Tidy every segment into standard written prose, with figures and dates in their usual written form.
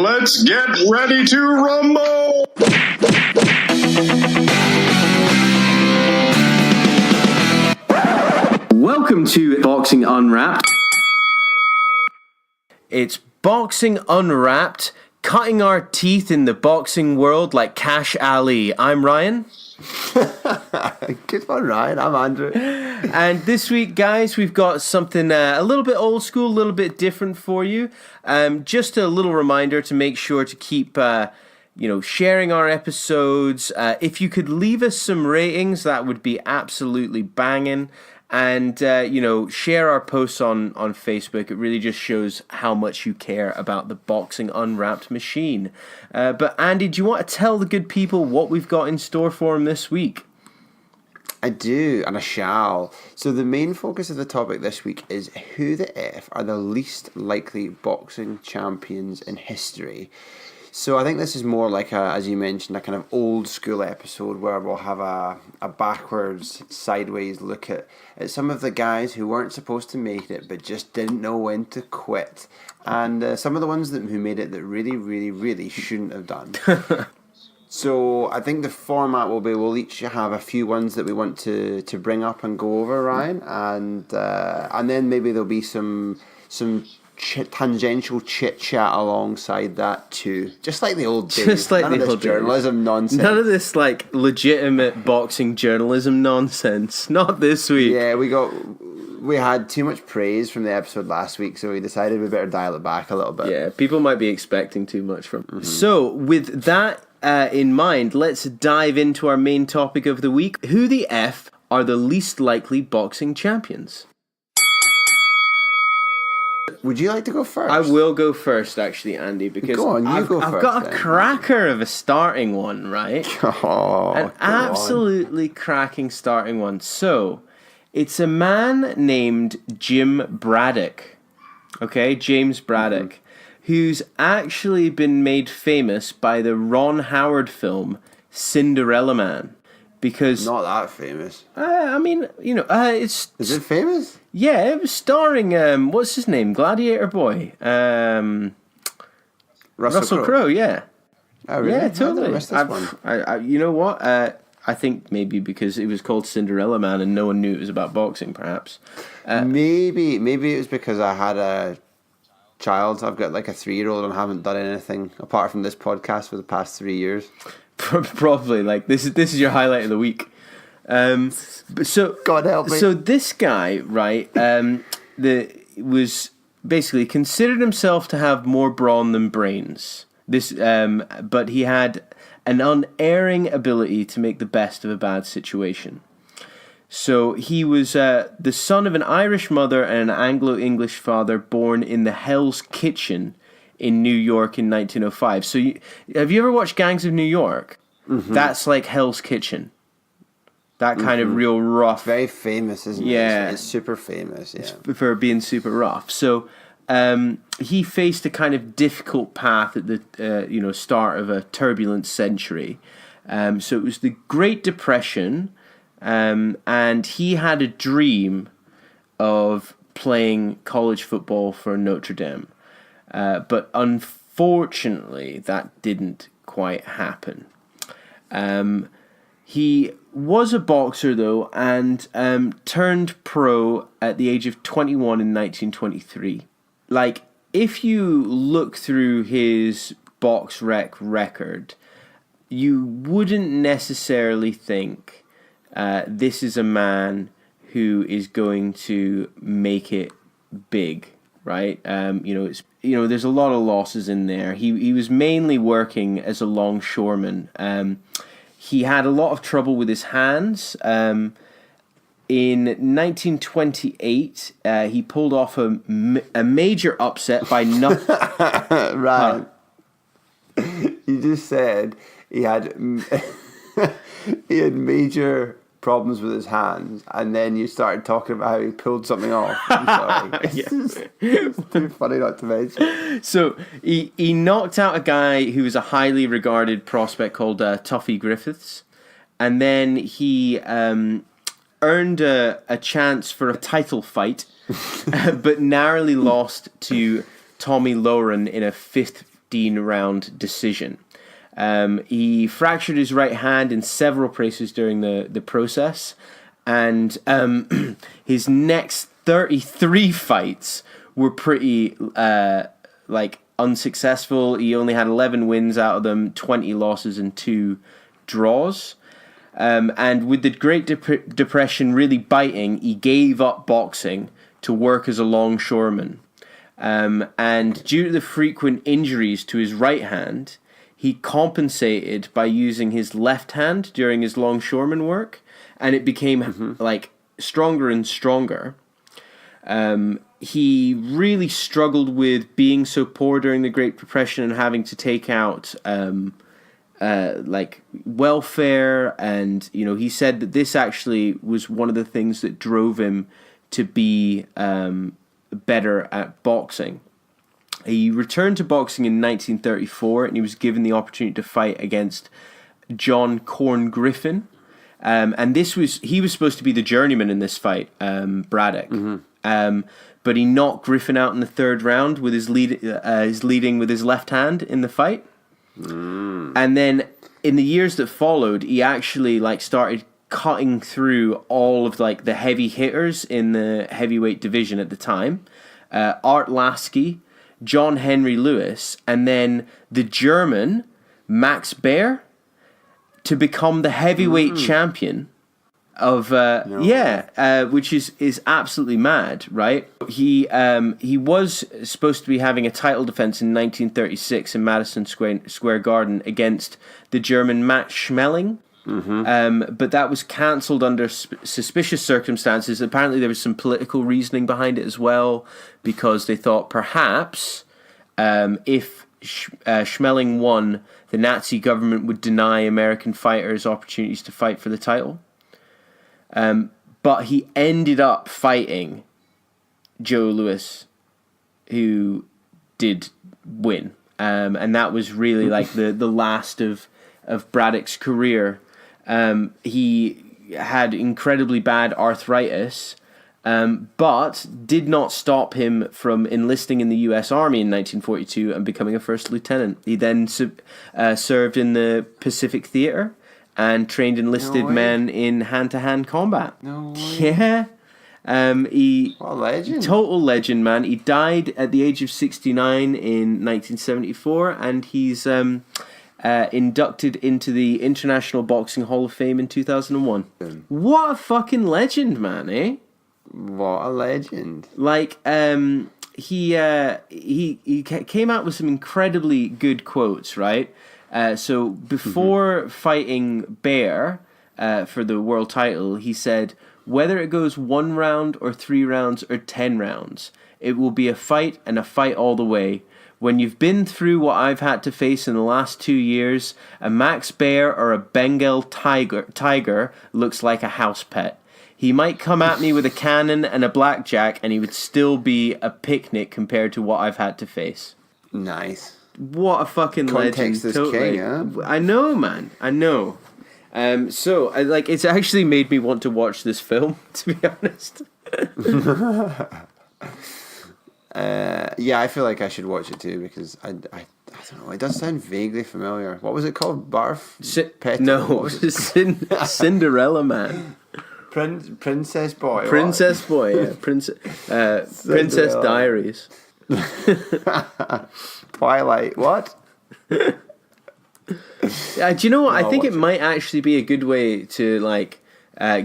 Let's get ready to rumble! Welcome to Boxing Unwrapped. It's Boxing Unwrapped, cutting our teeth in the boxing world like Cash Ali. I'm Ryan. Good one, Ryan. I'm Andrew. And this week, guys, we've got something a little bit old school, a little bit different for you. Just a little reminder to make sure to keep sharing our episodes. If you could leave us some ratings, that would be absolutely banging. And, share our posts on Facebook. It really just shows how much you care about the Boxing Unwrapped machine. But, Andy, do you want to tell the good people what we've got in store for them this week? I do, and I shall. So the main focus of the topic this week is who the F are the least likely boxing champions in history. So I think this is more like, as you mentioned, a kind of old school episode where we'll have a backwards, sideways look at some of the guys who weren't supposed to make it but just didn't know when to quit. And some of the ones who made it that really, really, really shouldn't have done. So I think the format will be we'll each have a few ones that we want to bring up and go over, Ryan. And then maybe there'll be some tangential chit chat alongside that too, just like the old days. Just like none the of this old journalism nonsense. None of this like legitimate boxing journalism nonsense. Not this week. Yeah, we had too much praise from the episode last week, so we decided we better dial it back a little bit. Yeah, people might be expecting too much from. Mm-hmm. So with that in mind, let's dive into our main topic of the week: who the F are the least likely boxing champions? Would you like to go first? I will go first, actually, Andy, because go on, I've got a cracker of a starting one, right? An absolutely cracking starting one. So, it's a man named Jim Braddock, okay, James Braddock, who's actually been made famous by the Ron Howard film Cinderella Man. Because not that famous. It's... Is it famous? Yeah, it was starring, what's his name? Gladiator Boy. Russell Crowe, yeah. Oh, really? Yeah, totally. I missed this one. You know what? I think maybe because it was called Cinderella Man and no one knew it was about boxing, perhaps. Maybe it was because I had a child. I've got like a 3-year-old and haven't done anything apart from this podcast for the past 3 years. Probably. Like, this is your highlight of the week. So God help me. So this guy, right, was basically considered himself to have more brawn than brains. But he had an unerring ability to make the best of a bad situation. So he was the son of an Irish mother and an Anglo-English father, born in the Hell's Kitchen in New York in 1905. So have you ever watched Gangs of New York? Mm-hmm. That's like Hell's Kitchen. That kind of real rough. Very famous, isn't it? Yeah. It's super famous, yeah. For being super rough. So he faced a kind of difficult path at the start of a turbulent century. So it was the Great Depression, and he had a dream of playing college football for Notre Dame. But unfortunately, that didn't quite happen. He was a boxer, though, and turned pro at the age of 21 in 1923. Like, if you look through his box rec record, you wouldn't necessarily think this is a man who is going to make it big, right? There's a lot of losses in there. He was mainly working as a longshoreman. He had a lot of trouble with his hands. In 1928, he pulled off a major upset by Right. You just said he had major problems with his hands, and then you started talking about how he pulled something off. I'm sorry. It's too funny not to mention. So he knocked out a guy who was a highly regarded prospect called Tuffy Griffiths, and then he earned a chance for a title fight, but narrowly lost to Tommy Lauren in a fifth 15-round decision. He fractured his right hand in several places during the process, and his next 33 fights were pretty unsuccessful. He only had 11 wins out of them, 20 losses and 2 draws. And with the Great Depression really biting, he gave up boxing to work as a longshoreman. And due to the frequent injuries to his right hand, he compensated by using his left hand during his longshoreman work, and it became stronger and stronger. He really struggled with being so poor during the Great Depression and having to take out welfare, and he said that this actually was one of the things that drove him to be better at boxing. He returned to boxing in 1934, and he was given the opportunity to fight against John Corn Griffin. And he was supposed to be the journeyman in this fight, Braddock. But he knocked Griffin out in the third round with his leading with his left hand in the fight. And then in the years that followed, he actually started cutting through all of the heavy hitters in the heavyweight division at the time. Art Lasky, John Henry Lewis, and then the German Max Baer to become the heavyweight champion of which is absolutely mad, right? He was supposed to be having a title defense in 1936 in Madison Square Garden against the German Max Schmeling. But that was cancelled under suspicious circumstances. Apparently there was some political reasoning behind it as well, because they thought perhaps if Schmeling won, the Nazi government would deny American fighters opportunities to fight for the title. But he ended up fighting Joe Louis, who did win. And that was really the last of Braddock's career. He had incredibly bad arthritis, but did not stop him from enlisting in the U.S. Army in 1942 and becoming a first lieutenant. He then served in the Pacific Theater and trained enlisted men in hand-to-hand combat. No way. Yeah. What a legend. Total legend, man. He died at the age of 69 in 1974, and he's inducted into the International Boxing Hall of Fame in 2001. What a fucking legend, man, eh? What a legend. He came out with some incredibly good quotes, right? So before fighting Bear for the world title, he said, "Whether it goes 1 round or 3 rounds or 10 rounds, it will be a fight and a fight all the way. When you've been through what I've had to face in the last 2 years, a Max Bear or a Bengal tiger looks like a house pet. He might come at me with a cannon and a blackjack, and he would still be a picnic compared to what I've had to face." Nice. What a fucking Context legend. is Totally. king, huh? I know, man. I know. So it's actually made me want to watch this film, to be honest. Yeah, I feel like I should watch it too, because I don't know, it does sound vaguely familiar. What was it called? Barf? Cinderella Man. Princess Boy. Princess Boy, yeah. Princess Diaries. Twilight, what? Do you know what? I think it might actually be a good way to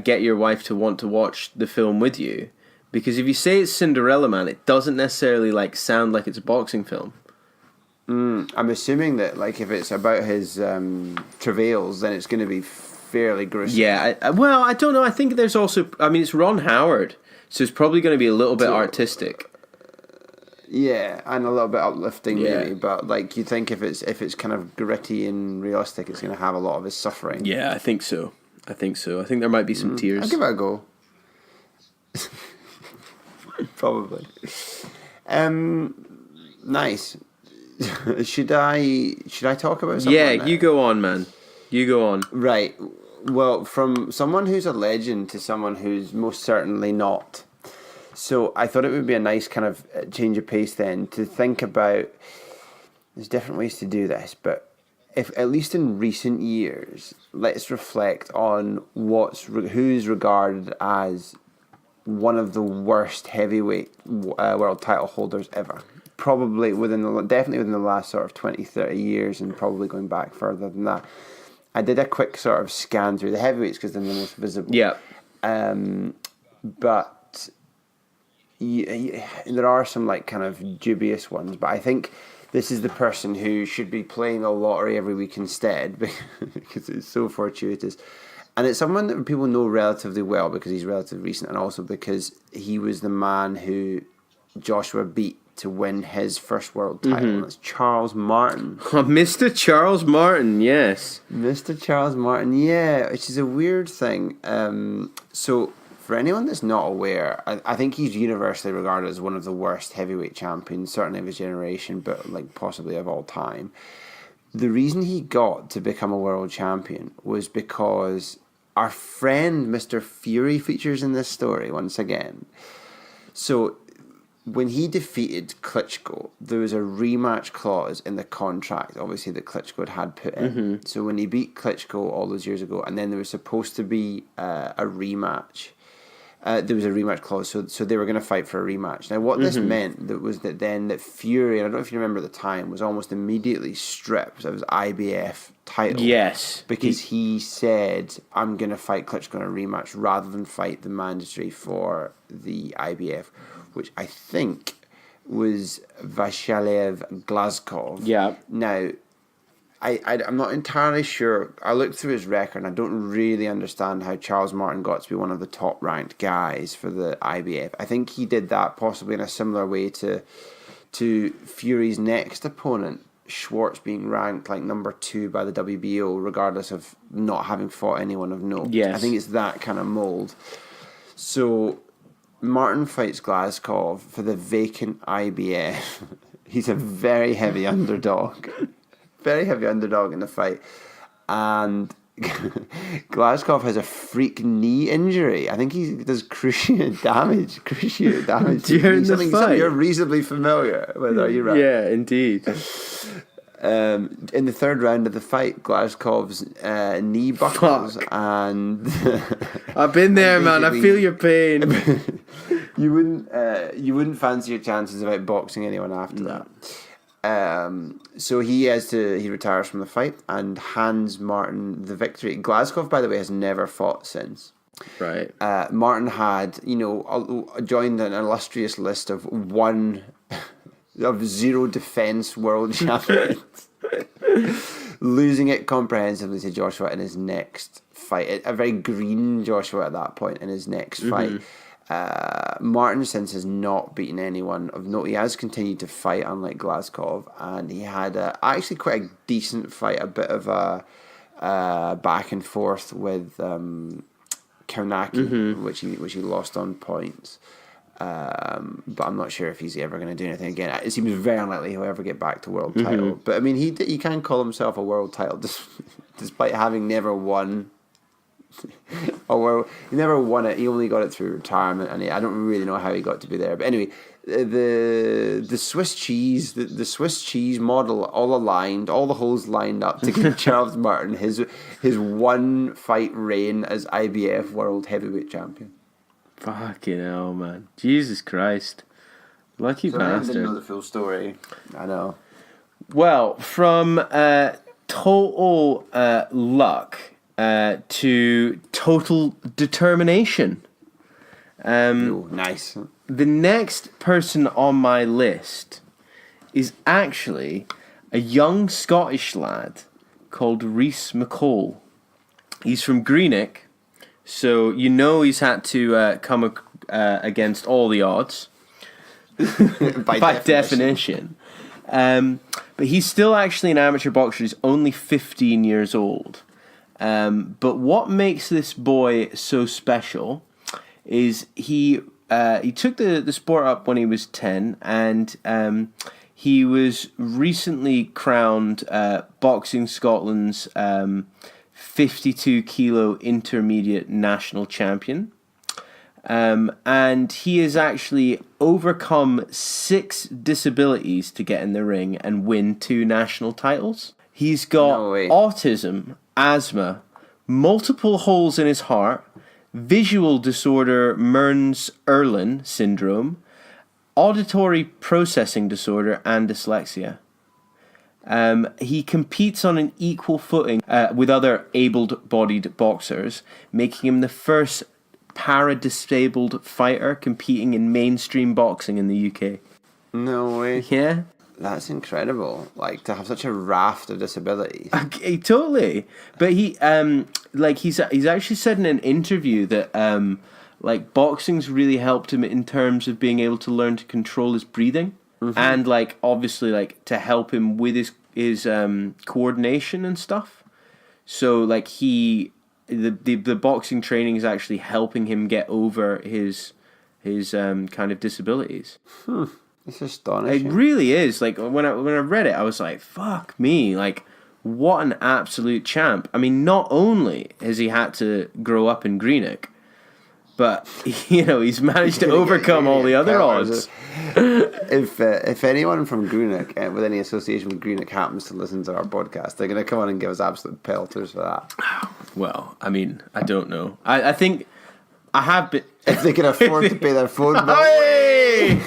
get your wife to want to watch the film with you, because if you say it's Cinderella Man, it doesn't necessarily sound like it's a boxing film. I'm assuming that if it's about his travails, then it's going to be fairly gruesome. Yeah, I don't know. I think there's also, it's Ron Howard, so it's probably going to be a little bit artistic. Yeah, and a little bit uplifting, maybe. But you think if it's kind of gritty and realistic, it's going to have a lot of his suffering. Yeah, I think so. I think there might be some tears. I'll give it a go. Probably. Nice. Should I talk about something? Yeah, you go on, man. You go on. Right. Well, from someone who's a legend to someone who's most certainly not. So I thought it would be a nice kind of change of pace then to think about there's different ways to do this, but if at least in recent years, let's reflect on who's regarded as one of the worst heavyweight world title holders ever. Probably definitely within the last sort of 20, 30 years, and probably going back further than that. I did a quick sort of scan through the heavyweights because they're the most visible. Yeah. But there are some like kind of dubious ones. But I think this is the person who should be playing the lottery every week instead because it's so fortuitous. And it's someone that people know relatively well because he's relatively recent, and also because he was the man who Joshua beat to win his first world title. Mm-hmm. That's Charles Martin. Oh, Mr. Charles Martin, yes. Mr. Charles Martin, yeah, which is a weird thing. So, for anyone that's not aware, I think he's universally regarded as one of the worst heavyweight champions, certainly of his generation, but like possibly of all time. The reason he got to become a world champion was because our friend Mr. Fury features in this story once again. So, when he defeated Klitschko, there was a rematch clause in the contract, obviously, that Klitschko had put in. Mm-hmm. So when he beat Klitschko all those years ago, and then there was supposed to be a rematch, there was a rematch clause, so they were going to fight for a rematch. Now, what this meant was that Fury, and I don't know if you remember at the time, was almost immediately stripped of his IBF title. Yes. Because he said, I'm going to fight Klitschko in a rematch rather than fight the mandatory for the IBF, which I think was Vashalev Glazkov. Yeah. Now, I'm not entirely sure. I looked through his record and I don't really understand how Charles Martin got to be one of the top-ranked guys for the IBF. I think he did that possibly in a similar way to Fury's next opponent, Schwartz, being ranked like number 2 by the WBO, regardless of not having fought anyone of note. Yes. I think it's that kind of mold. So Martin fights Glazkov for the vacant IBF. He's a very heavy underdog. Very heavy underdog in the fight. And Glazkov has a freak knee injury. I think he does cruciate damage. During the something fight. You're reasonably familiar with, are you right? Yeah, indeed. In the third round of the fight, Glazkov's knee buckles. Fuck. And I've been there, man. I feel your pain. You wouldn't fancy your chances of outboxing anyone after that. So he retires from the fight and hands Martin the victory. Glazkov, by the way, has never fought since. Right. Martin had, joined an illustrious list of zero defense world champions, losing it comprehensively to Joshua in his next fight. A very green Joshua at that point in his next fight. Martin since has not beaten anyone of note. He has continued to fight, unlike Glazkov, and he had actually quite a decent fight, a bit of a back and forth with Karnacki, which he lost on points. But I'm not sure if he's ever going to do anything again. It seems very unlikely he'll ever get back to world title. But I mean, he can call himself a world title despite having never won. He never won it. He only got it through retirement, and I don't really know how he got to be there. But anyway, the Swiss cheese, the Swiss cheese model, all aligned, all the holes lined up to give Charles Martin his one fight reign as IBF World Heavyweight Champion. Fucking hell, man! Jesus Christ, lucky bastard! I didn't know the full story. I know. Well, from total luck to total determination. Nice. The next person on my list is actually a young Scottish lad called Rhys McCall. He's from Greenock, so he's had to come against all the odds by definition. But he's still actually an amateur boxer. He's only 15 years old. But what makes this boy so special is he took the sport up when he was 10, and he was recently crowned Boxing Scotland's 52 kilo intermediate national champion. And he has actually overcome 6 disabilities to get in the ring and win 2 national titles. He's got autism, asthma, multiple holes in his heart, visual disorder Mearns-Erlen syndrome, auditory processing disorder, and dyslexia. He competes on an equal footing with other able-bodied boxers, making him the first para-disabled fighter competing in mainstream boxing in the UK. No way. Yeah. That's incredible. Like, to have such a raft of disabilities. Okay, totally. But he's actually said in an interview that like boxing's really helped him in terms of being able to learn to control his breathing, and like obviously like to help him with his coordination and stuff. So like the boxing training is actually helping him get over his kind of disabilities. It's astonishing. It really is. Like when I read it, I was like, "Fuck me!" Like, what an absolute champ. I mean, not only has he had to grow up in Greenock, but he's managed to overcome all the other odds. If anyone from Greenock with any association with Greenock happens to listen to our podcast, they're going to come on and give us absolute pelters for that. Well, I mean, I don't know. I think I have been. If they can afford to pay their phone bill. Hey!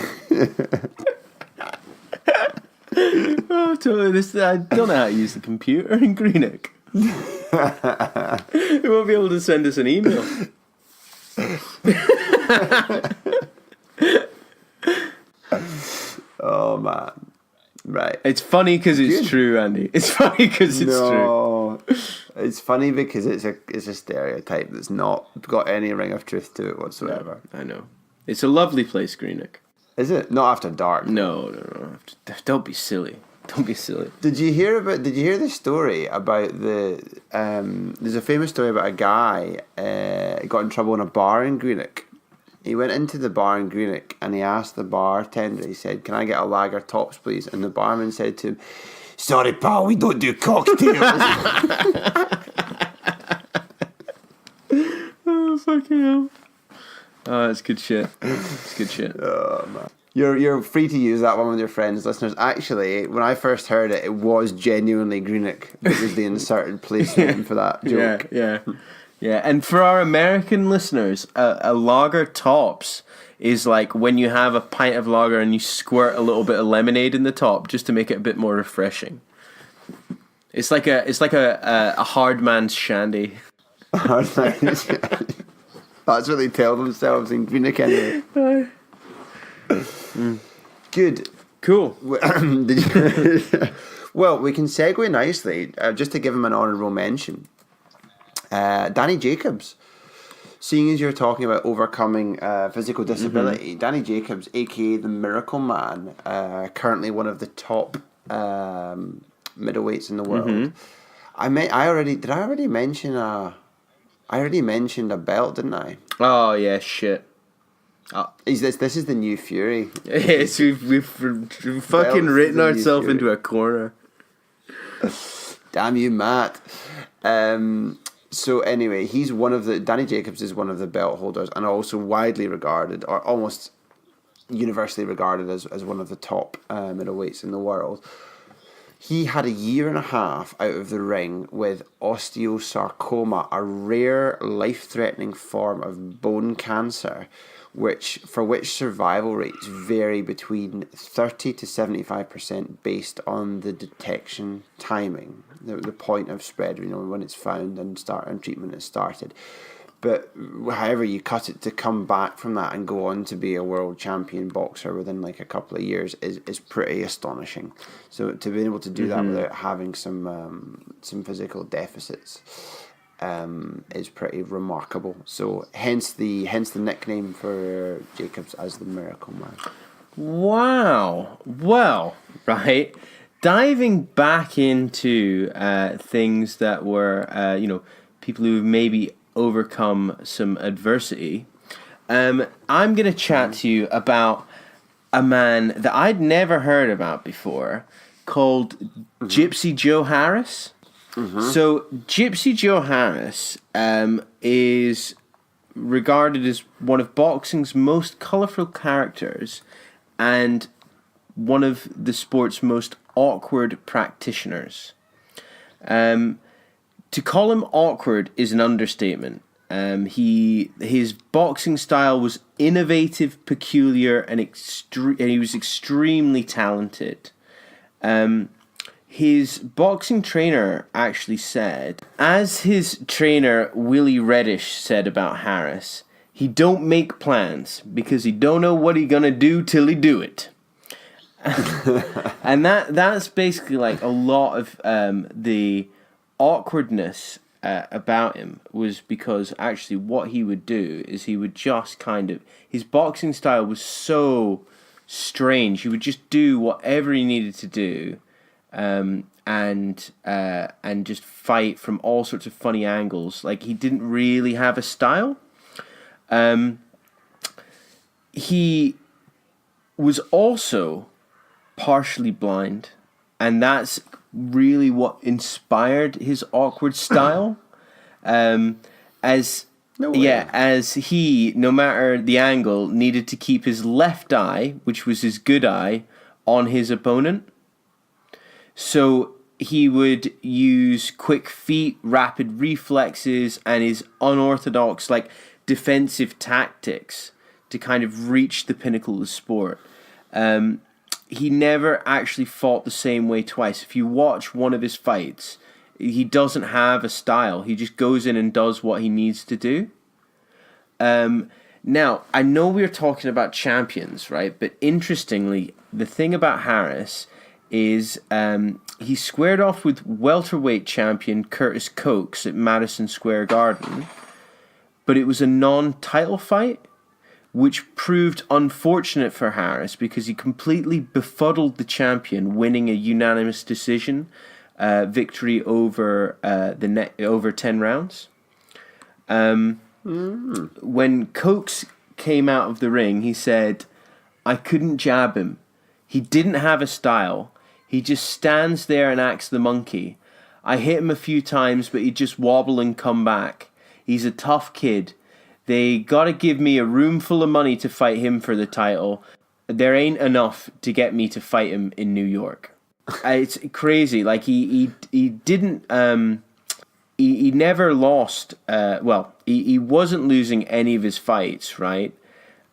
Oh, totally. I don't know how to use the computer in Greenock. They won't be able to send us an email. Oh man, right. It's funny because it's true, Andy. It's funny because it's true. It's funny because it's a stereotype that's not got any ring of truth to it whatsoever. No, I know. It's a lovely place, Greenock. Is it? Not after dark. No. Don't be silly. Don't be silly. Did you hear the story about there's a famous story about a guy got in trouble in a bar in Greenock. He went into the bar in Greenock and he asked the bartender, he said, "Can I get a lager tops, please?" And the barman said to him, "Sorry, pal, we don't do cocktails." Oh, fucking hell. Oh, that's good shit. It's good shit. Oh, man. You're free to use that one with your friends, listeners. Actually, when I first heard it, it was genuinely Greenock. It was the inserted place name for that joke. Yeah. And for our American listeners, a lager tops is like when you have a pint of lager and you squirt a little bit of lemonade in the top just to make it a bit more refreshing. It's like a hard man's shandy. Hard man's shandy. That's what they tell themselves in Greenock anyway. Good. Cool. Well, we can segue nicely, just to give him an honourable mention. Danny Jacobs. Seeing as you're talking about overcoming physical disability, Danny Jacobs, aka the Miracle Man, currently one of the top middleweights in the world. I already mention a belt, didn't I? Oh yeah, shit. This is the new Fury. Yes, we've fucking written ourselves into a corner. Damn you, Matt. So anyway, Danny Jacobs is one of the belt holders and also widely regarded, or almost universally regarded as one of the top middleweights in the world. He had a year and a half out of the ring with osteosarcoma, a rare life-threatening form of bone cancer, for which survival rates vary between 30 to 75% based on the detection timing, the point of spread, when it's found and treatment is started. But however you cut it, to come back from that and go on to be a world champion boxer within like a couple of years is pretty astonishing. So to be able to do that without having some physical deficits is pretty remarkable. So hence the nickname for Jacobs as the Miracle Man. Wow. Well, right. Diving back into things that were people who maybe overcome some adversity, I'm going to chat to you about a man that I'd never heard about before called Gypsy Joe Harris. So Gypsy Joe Harris is regarded as one of boxing's most colourful characters and one of the sport's most awkward practitioners. To call him awkward is an understatement. His boxing style was innovative, peculiar, and he was extremely talented. His boxing trainer actually said, as his trainer Willie Reddish said about Harris, he don't make plans because he don't know what he gonna do till he do it. And that's basically like a lot of the awkwardness about him was because actually what he would do is he would just kind of, his boxing style was so strange. He would just do whatever he needed to do, and just fight from all sorts of funny angles. Like, he didn't really have a style. He was also partially blind, and that's really what inspired his awkward style. As he, no matter the angle, needed to keep his left eye, which was his good eye, on his opponent. So he would use quick feet, rapid reflexes, and his unorthodox, like, defensive tactics to kind of reach the pinnacle of the sport. He never actually fought the same way twice. If you watch one of his fights, he doesn't have a style. He just goes in and does what he needs to do. Now, I know we're talking about champions, right? But interestingly, the thing about Harris is he squared off with welterweight champion Curtis Coates at Madison Square Garden, but it was a non-title fight, which proved unfortunate for Harris because he completely befuddled the champion, winning a unanimous decision victory over over 10 rounds. When Coates came out of the ring, he said, "I couldn't jab him. He didn't have a style. He just stands there and acts the monkey. I hit him a few times, but he'd just wobble and come back. He's a tough kid. They gotta give me a room full of money to fight him for the title. There ain't enough to get me to fight him in New York." It's crazy. Like, he didn't, he never lost, he wasn't losing any of his fights, right?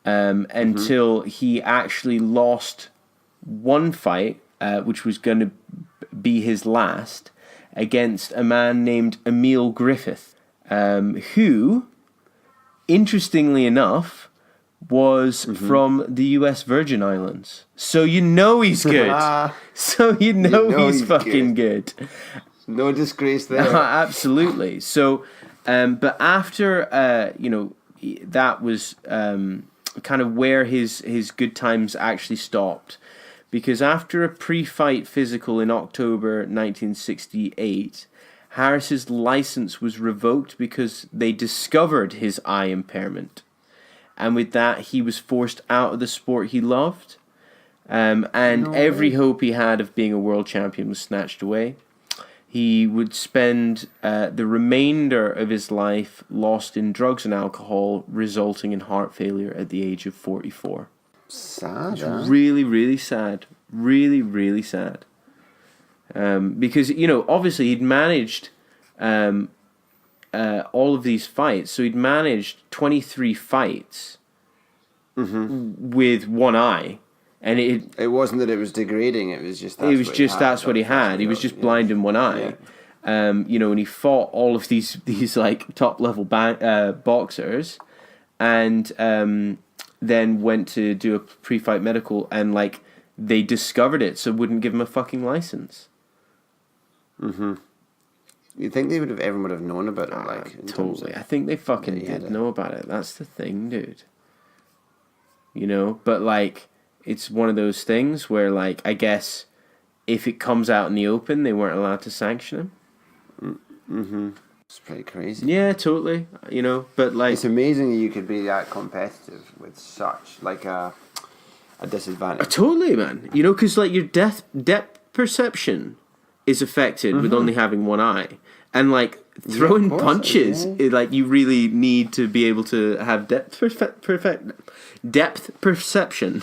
Until he actually lost one fight, which was going to be his last, against a man named Emil Griffith, who, interestingly enough, was from the U.S. Virgin Islands. So you know he's good. So you know he's fucking good. No disgrace there. Absolutely. So, but after, that was kind of where his good times actually stopped. Because after a pre-fight physical in October 1968, Harris's license was revoked because they discovered his eye impairment. And with that, he was forced out of the sport he loved. Every hope he had of being a world champion was snatched away. He would spend the remainder of his life lost in drugs and alcohol, resulting in heart failure at the age of 44. Sad, It's really, really sad. Really, really sad. Because, obviously he'd managed all of these fights. So he'd managed 23 fights with one eye. And it wasn't that it was degrading, it was just that's what he had. He was just blind in one eye. Yeah. And he fought all of these like top level boxers, and then went to do a pre-fight medical, and like they discovered it, so wouldn't give him a fucking license. You think everyone would have known about it, like totally? I think they fucking did know about it. That's the thing, dude. But like, it's one of those things where, like, I guess if it comes out in the open, they weren't allowed to sanction him. It's pretty crazy. Yeah, totally. But like, it's amazing that you could be that competitive with such like a disadvantage. Totally, man. Because like your depth perception is affected with only having one eye, and like throwing course, punches, yeah. like you really need to be able to have depth perception.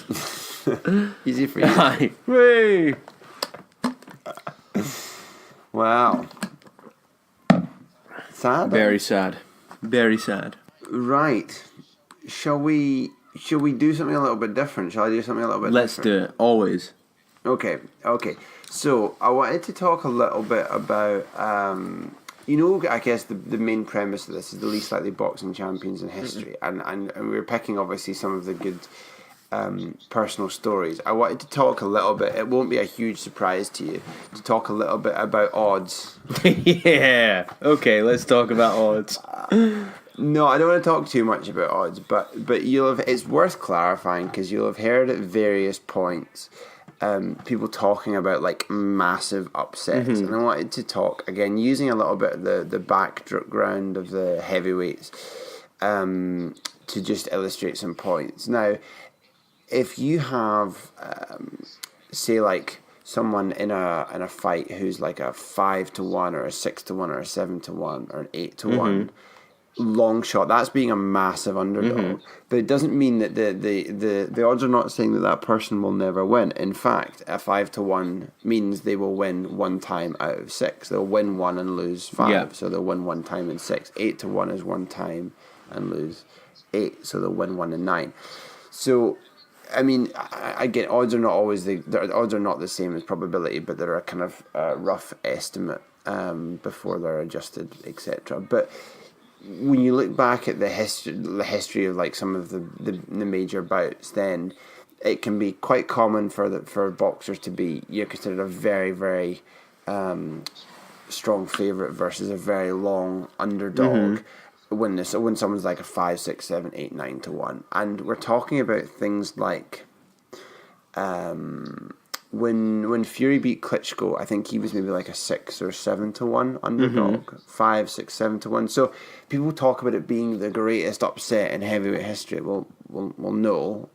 Easy for you. Aye. Way. Wow. Sad. Very sad. Very sad. Right. Shall we do something a little bit different? Shall I do something a little bit Let's different? do it. Always. Okay. So I wanted to talk a little bit about, I guess the main premise of this is the least likely boxing champions in history, and we're picking obviously some of the good personal stories. I wanted to talk a little bit. It won't be a huge surprise to you to talk a little bit about odds. Yeah. Okay. Let's talk about odds. No, I don't want to talk too much about odds, but it's worth clarifying because you'll have heard at various points people talking about like massive upsets, and I wanted to talk again using a little bit of the background of the heavyweights to just illustrate some points. Now, if you have say like someone in a fight who's like a 5-1 or a 6-1 or a 7-1 or an 8-1 long shot, that's being a massive underdog, but it doesn't mean that the odds are not saying that person will never win. In fact, a 5-1 means they will win one time out of 6. They'll win one and lose 5, so they'll win one time in 6. 8-1 is one time and lose 8, so they'll win one in 9. So I mean, again, odds are not always odds are not the same as probability, but they're a kind of rough estimate before they're adjusted, etc. But when you look back at the history of like some of the major bouts, then it can be quite common for boxers to be considered a very, very strong favourite versus a very long underdog. When someone's like a 5, 6, 7, 8, 9-1, and we're talking about things like when Fury beat Klitschko, I think he was maybe like a 6 or 7-1 underdog, 5, 6, 7-1. So people talk about it being the greatest upset in heavyweight history. Well, no.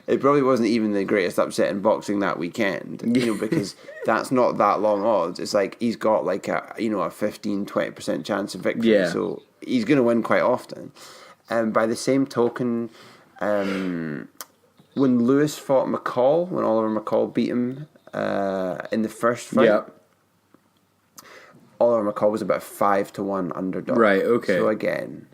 It probably wasn't even the greatest upset in boxing that weekend, because that's not that long odds. It's like he's got like a 15-20% chance of victory, so he's going to win quite often. And by the same token, when Lewis fought McCall, when Oliver McCall beat him in the first fight, Oliver McCall was about 5-1 underdog. Right. Okay. So again,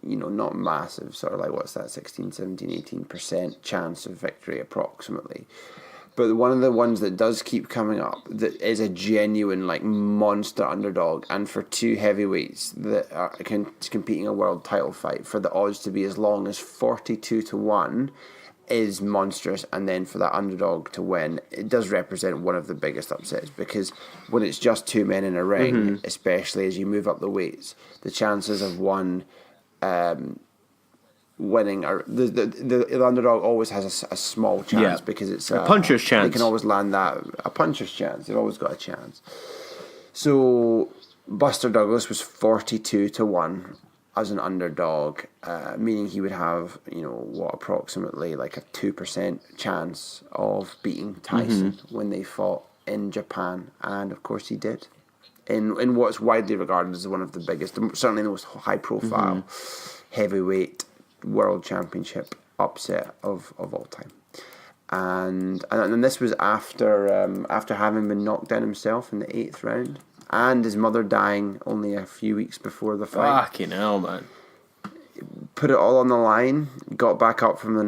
not massive, sort of like, what's that, 16, 17, 18% chance of victory approximately. But one of the ones that does keep coming up that is a genuine like monster underdog, and for two heavyweights that are competing a world title fight, for the odds to be as long as 42-1 is monstrous. And then for that underdog to win, it does represent one of the biggest upsets, because when it's just two men in a ring, especially as you move up the weights, the chances of one winning, or the underdog always has a small chance, because it's a puncher's chance. They can always land that, a puncher's chance. They've always got a chance. So Buster Douglas was 42-1 as an underdog, meaning he would have approximately like a 2% chance of beating Tyson when they fought in Japan, and of course he did. In what's widely regarded as one of the biggest, certainly the most high-profile heavyweight world championship upset of all time, and this was after having been knocked down himself in the 8th round, and his mother dying only a few weeks before the fight. Fucking hell, man! Put it all on the line, got back up from the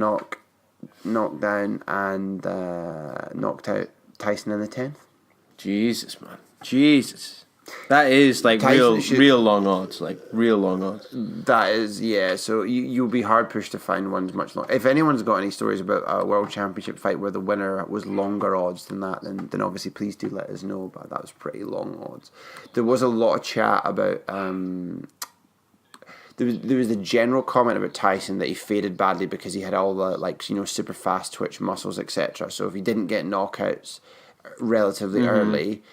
knockdown, and knocked out Tyson in the 10th. Jesus, man, Jesus. That is like real long odds, like real long odds. That is, yeah. So you'll be hard pushed to find ones much longer. If anyone's got any stories about a world championship fight where the winner was longer odds than that, then obviously please do let us know. But that was pretty long odds. There was a lot of chat about. There was the general comment about Tyson that he faded badly because he had all the super fast twitch muscles, etc. So if he didn't get knockouts relatively early,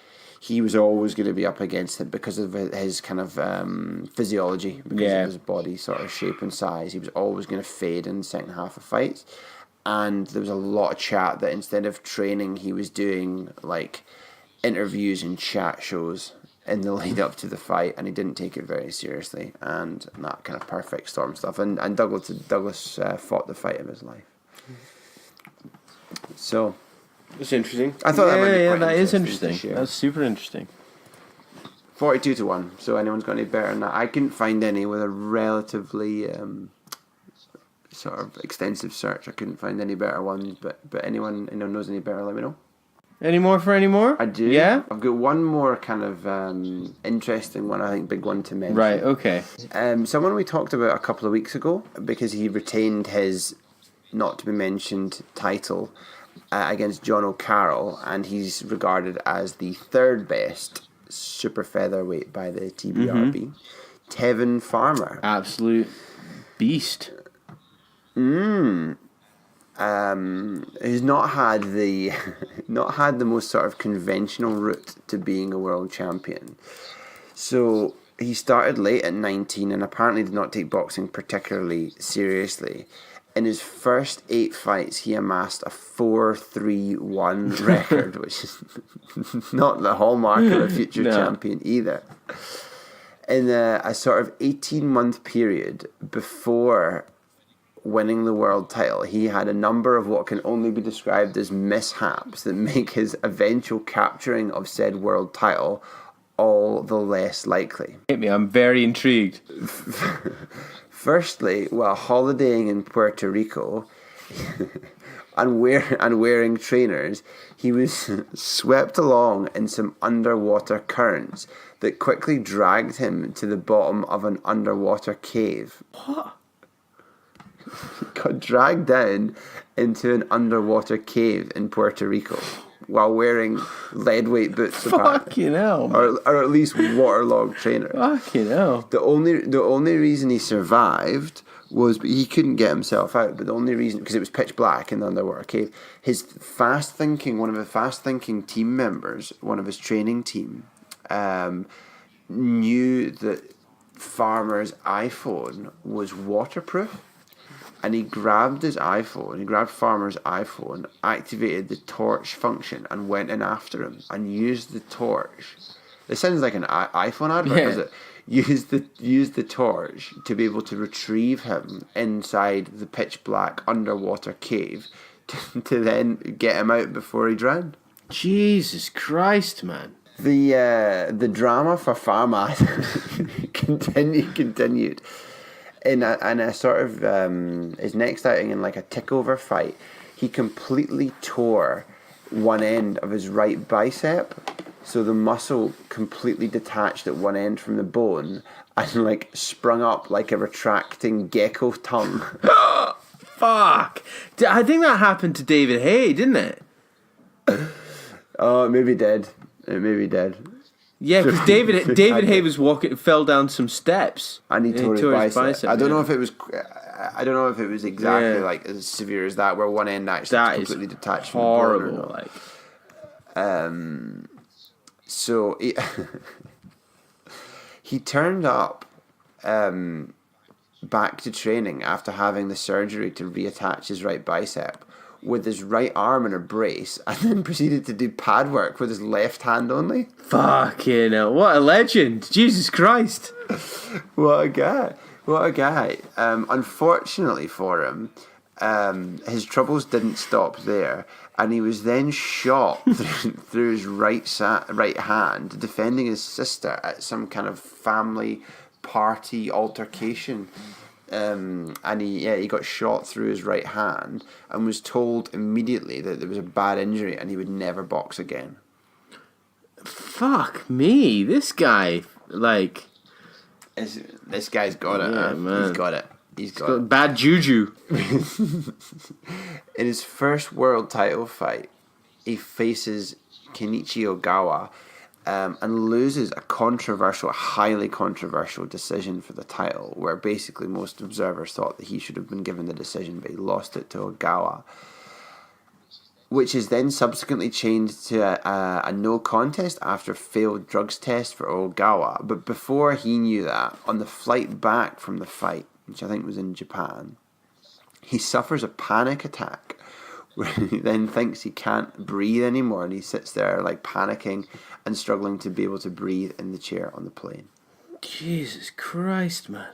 he was always going to be up against it because of his kind of physiology, because of his body sort of shape and size. He was always going to fade in the second half of fights. And there was a lot of chat that instead of training, he was doing like interviews and chat shows in the lead up to the fight, and he didn't take it very seriously, and that kind of perfect storm stuff. And Douglas fought the fight of his life. So It's interesting. I thought that might be quite that is interesting to interesting. share. That's super interesting. 42-1. So anyone's got any better than that? I couldn't find any with a relatively sort of extensive search. I couldn't find any better ones. But anyone knows any better, let me know. Any more for any more? I do. Yeah? I've got one more kind of interesting one, I think, big one to mention. Right, okay. Someone we talked about a couple of weeks ago, because he retained his not to be mentioned title against John O'Carroll, and he's regarded as the third best super featherweight by the TBRB. Tevin Farmer. Absolute beast. Who's not had the most sort of conventional route to being a world champion. So he started late at 19 and apparently did not take boxing particularly seriously. In his first 8 fights, he amassed a 4-3-1 record, which is not the hallmark of a future champion either. In a sort of 18-month period before winning the world title, he had a number of what can only be described as mishaps that make his eventual capturing of said world title all the less likely. Hit me, I'm very intrigued. Firstly, while holidaying in Puerto Rico and wearing trainers, he was swept along in some underwater currents that quickly dragged him to the bottom of an underwater cave. What? Got dragged down into an underwater cave in Puerto Rico while wearing lead-weight boots. Fucking hell. Or at least waterlogged trainers. Fucking hell. The only reason he survived was he couldn't get himself out, but the only reason, because it was pitch black in the underwater cave, one of the fast-thinking team members, one of his training team, knew that Farmer's iPhone was waterproof. And he grabbed Farmer's iPhone, activated the torch function, and went in after him and used the torch. This sounds like an iPhone advert, does it? Used the torch to be able to retrieve him inside the pitch black underwater cave to then get him out before he drowned. Jesus Christ, man. The drama for Farmer continued. In a sort of his next outing in like a tickover fight, he completely tore one end of his right bicep, so the muscle completely detached at one end from the bone and like sprung up like a retracting gecko tongue. Fuck! I think that happened to David Hay, didn't it? Oh, it maybe did. Yeah, because David Hay was fell down some steps and he tore his bicep. I don't know if it was exactly like as severe as that, where one end actually completely detached from the bone. Horrible, like. So he turned up back to training after having the surgery to reattach his right bicep with his right arm in a brace, and then proceeded to do pad work with his left hand only. Fucking hell, what a legend. Jesus Christ. What a guy. Unfortunately for him, his troubles didn't stop there, and he was then shot through his right hand, defending his sister at some kind of family party altercation. And he got shot through his right hand and was told immediately that there was a bad injury and he would never box again. Fuck me, this guy, like... This guy's got it. Yeah, man. He's got it. Bad juju. In his first world title fight, he faces Kenichi Ogawa and loses a highly controversial decision for the title, where basically most observers thought that he should have been given the decision, but he lost it to Ogawa, which is then subsequently changed to a no contest after a failed drugs test for Ogawa. But before he knew that, on the flight back from the fight, which I think was in Japan, he suffers a panic attack where he then thinks he can't breathe anymore, and he sits there like panicking and struggling to be able to breathe in the chair on the plane. Jesus Christ, man.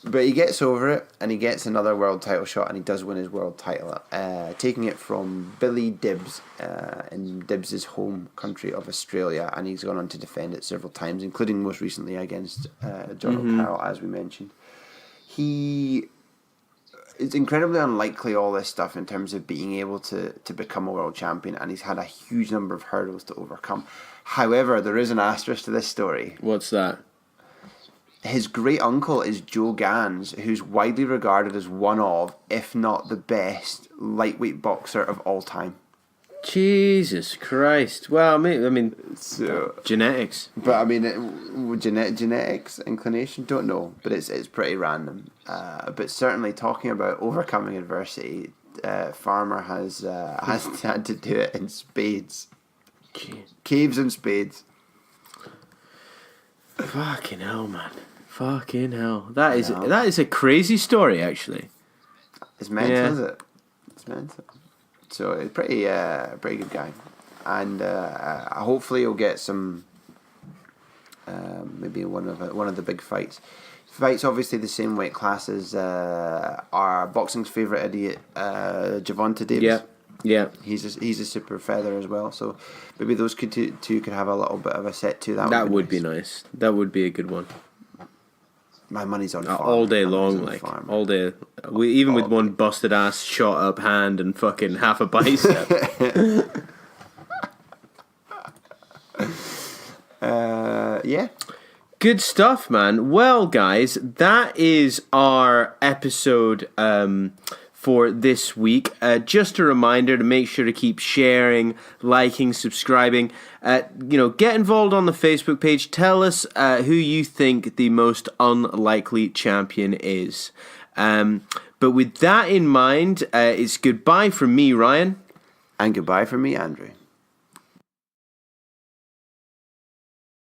But he gets over it, and he gets another world title shot, and he does win his world title, taking it from Billy Dibbs in Dibbs' home country of Australia, and he's gone on to defend it several times, including most recently against John O'Carroll, as we mentioned. It's incredibly unlikely, all this stuff, in terms of being able to become a world champion, and he's had a huge number of hurdles to overcome. However, there is an asterisk to this story. What's that? His great uncle is Joe Gans, who's widely regarded as one of, if not the best, lightweight boxer of all time. Jesus Christ. Well, I mean So, genetics. but I mean, genetics, inclination, don't know, but it's pretty random. But certainly, talking about overcoming adversity, Farmer has had to do it in spades, caves and spades. Fucking hell, man. Fucking hell. That is a crazy story, actually. It's mental, Yeah. is it? It's mental. So it's pretty good guy, and hopefully he'll get some maybe one of the big fights. Fights obviously the same weight class as our boxing's favourite idiot, Gervonta Davis. Yeah. He's a super feather as well. So maybe those two could have a little bit of a set to that. That would be nice. That would be a good one. My money's on Farmer. All day My money's long, on like Farmer. all day. Even with one busted ass, shot up hand, and fucking half a bicep. Yeah. Good stuff, man. Well, guys, that is our episode for this week. Just a reminder to make sure to keep sharing, liking, subscribing. Get involved on the Facebook page. Tell us who you think the most unlikely champion is. But with that in mind, it's goodbye from me, Ryan. And goodbye from me, Andrew.